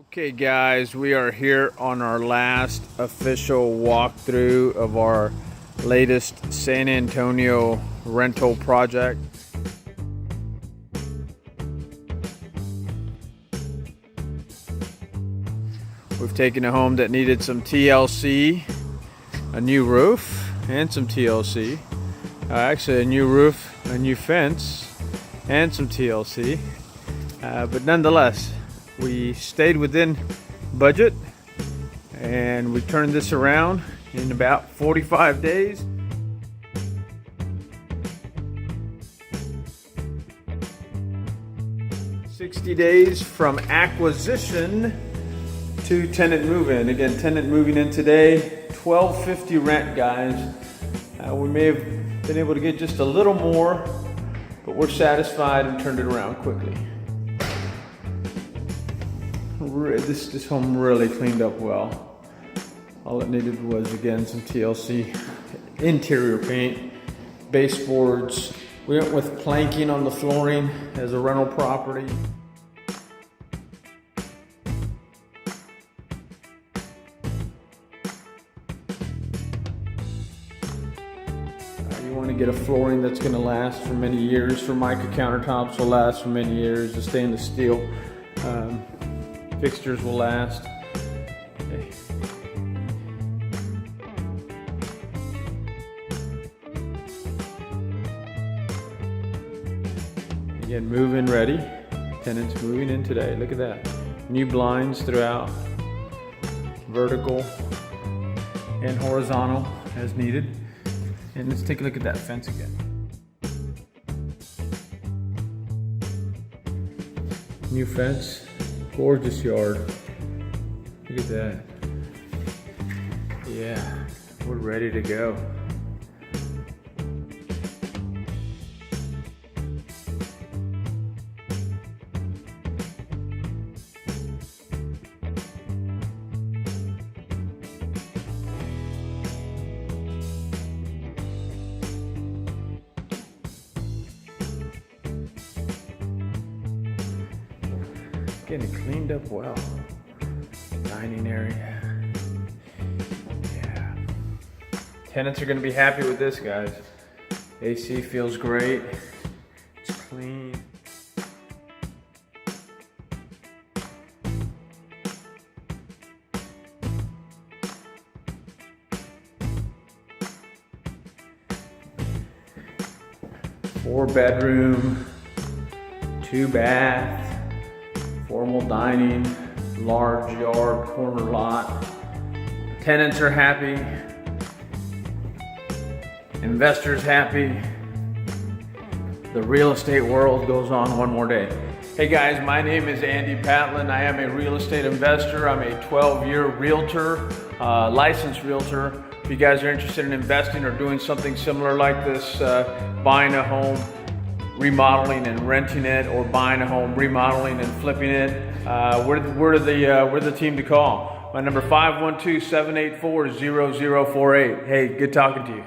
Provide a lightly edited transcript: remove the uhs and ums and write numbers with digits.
Okay guys, we are here on our last official walkthrough of our latest San Antonio rental project. We've taken a home that needed some TLC, a new roof, and some TLC. Actually a new roof, a new fence, and some TLC. But nonetheless, we stayed within budget and we turned this around in about 45 days. $60 days from acquisition to tenant move-in. Again, tenant moving in today, $12.50 rent, guys. We may have been able to get just a little more, but we're satisfied and turned it around quickly. This home really cleaned up well. All it needed was, again, some TLC, interior paint, baseboards. We went with planking on the flooring as a rental property. You want to get a flooring that's going to last for many years. Formica countertops will last for many years. The stainless steel fixtures will last. Okay. Again, move-in ready. Tenants moving in today. Look at that. New blinds throughout. Vertical and horizontal as needed. And let's take a look at that fence again. New fence. Gorgeous yard. Look at that. Yeah, we're ready to go. Getting cleaned up well. Dining area. Yeah. Tenants are going to be happy with this, guys. AC feels great. It's clean. Four bedroom, 2 bath. Formal dining, large yard, corner lot. Tenants are happy. Investors happy. The real estate world goes on one more day. Hey guys, my name is Andy Patlan. I am a real estate investor. I'm a 12-year realtor, licensed realtor. If you guys are interested in investing or doing something similar like this, buying a home, remodeling and renting it, or buying a home, remodeling and flipping it, we're the team to call. My number 512-784-0048. Hey, good talking to you.